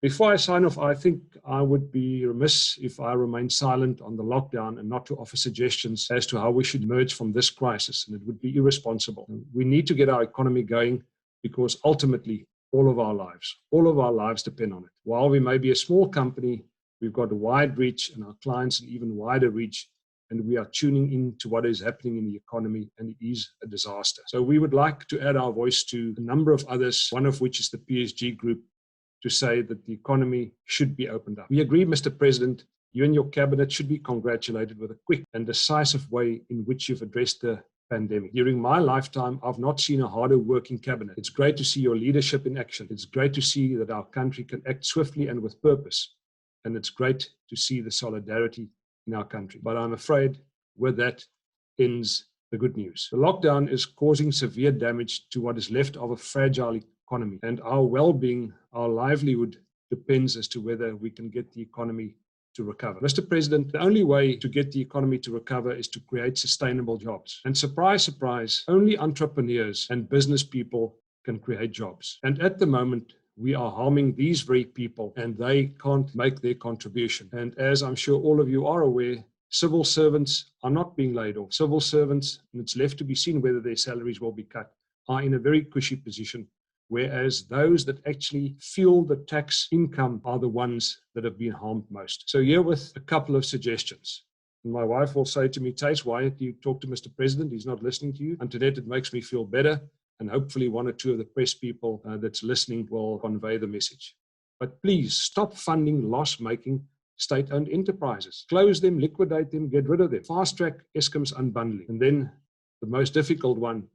Before I sign off, I think I would be remiss if I remain silent on the lockdown and not to offer suggestions as to how we should emerge from this crisis, and it would be irresponsible. We need to get our economy going because ultimately all of our lives depend on it. While we may be a small company, we've got a wide reach and our clients an even wider reach, and we are tuning in to what is happening in the economy, and it is a disaster. So we would like to add our voice to a number of others, one of which is the PSG Group, to say that the economy should be opened up. We agree, Mr. President, you and your cabinet should be congratulated with a quick and decisive way in which you've addressed the pandemic. During my lifetime, I've not seen a harder working cabinet. It's great to see your leadership in action. It's great to see that our country can act swiftly and with purpose. And it's great to see the solidarity in our country. But I'm afraid with that ends the good news. The lockdown is causing severe damage to what is left of a fragile economy, and our well-being, our livelihood depends as to whether we can get the economy to recover. Mr. President, the only way to get the economy to recover is to create sustainable jobs. And surprise, surprise, only entrepreneurs and business people can create jobs. And at the moment, we are harming these very people and they can't make their contribution. And as I'm sure all of you are aware, civil servants are not being laid off. Civil servants, and it's left to be seen whether their salaries will be cut, are in a very cushy position, whereas those that actually fuel the tax income are the ones that have been harmed most. So here with a couple of suggestions. And my wife will say to me, Tace, why do you talk to Mr. President? He's not listening to you. Antoinette, it makes me feel better. And hopefully one or two of the press people that's listening will convey the message. But please stop funding loss-making state-owned enterprises. Close them, liquidate them, get rid of them. Fast-track Eskom's unbundling. And then the most difficult one,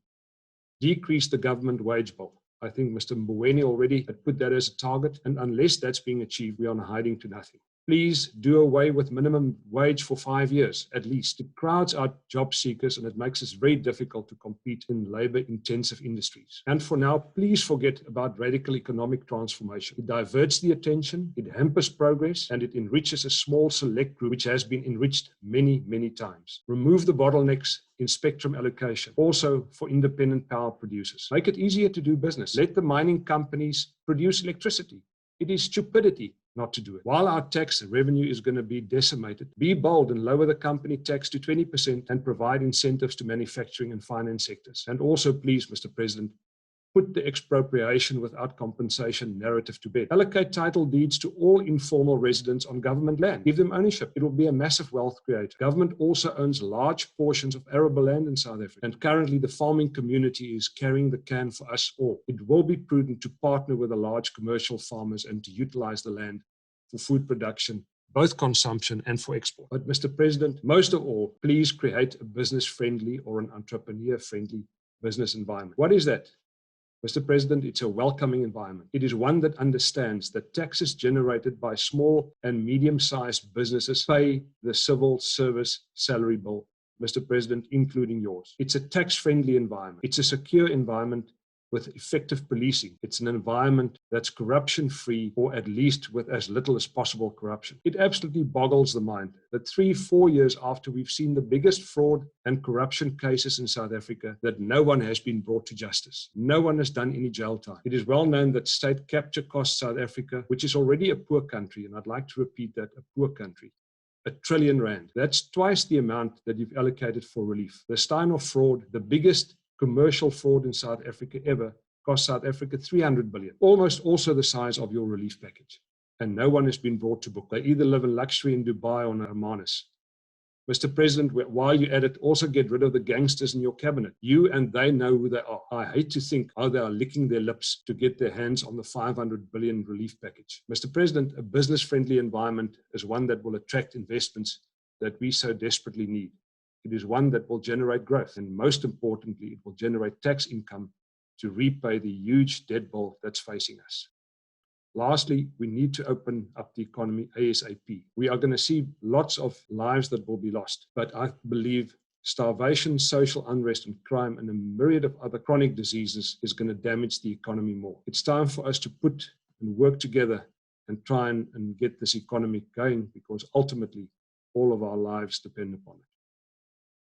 decrease the government wage bill. I think Mr. Mboweni already had put that as a target, and unless that's being achieved, we are hiding to nothing. Please do away with minimum wage for 5 years, at least. It crowds out job seekers and it makes it very difficult to compete in labor-intensive industries. And for now, please forget about radical economic transformation. It diverts the attention, it hampers progress, and it enriches a small select group which has been enriched many, many times. Remove the bottlenecks in spectrum allocation, also for independent power producers. Make it easier to do business. Let the mining companies produce electricity. It is stupidity not to do it. While our tax revenue is going to be decimated, be bold and lower the company tax to 20% and provide incentives to manufacturing and finance sectors. And also, please, Mr. President, put the expropriation without compensation narrative to bed. Allocate title deeds to all informal residents on government land. Give them ownership. It will be a massive wealth creator. Government also owns large portions of arable land in South Africa. And currently the farming community is carrying the can for us all. It will be prudent to partner with the large commercial farmers and to utilize the land for food production, both consumption and for export. But Mr. President, most of all, please create a business-friendly or an entrepreneur-friendly business environment. What is that? Mr. President, it's a welcoming environment. It is one that understands that taxes generated by small and medium-sized businesses pay the civil service salary bill, Mr. President, including yours. It's a tax-friendly environment. It's a secure environment with effective policing. It's an environment that's corruption-free, or at least with as little as possible corruption. It absolutely boggles the mind that 3-4 years after we've seen the biggest fraud and corruption cases in South Africa, that no one has been brought to justice. No one has done any jail time. It is well known that state capture costs South Africa, which is already a poor country, and I'd like to repeat that, a poor country, R1 trillion. That's twice the amount that you've allocated for relief. The Steinhoff fraud, the biggest commercial fraud in South Africa ever, cost South Africa 300 billion, almost also the size of your relief package. And no one has been brought to book. They either live in luxury in Dubai or Hermanus. Mr. President, while you're at it, also get rid of the gangsters in your cabinet. You and they know who they are. I hate to think how they are licking their lips to get their hands on the 500 billion relief package. Mr. President, a business-friendly environment is one that will attract investments that we so desperately need. It is one that will generate growth, and most importantly, it will generate tax income to repay the huge debt bill that's facing us. Lastly, we need to open up the economy ASAP. We are going to see lots of lives that will be lost, but I believe starvation, social unrest, and crime, and a myriad of other chronic diseases is going to damage the economy more. It's time for us to put and work together and try and get this economy going, because ultimately all of our lives depend upon it.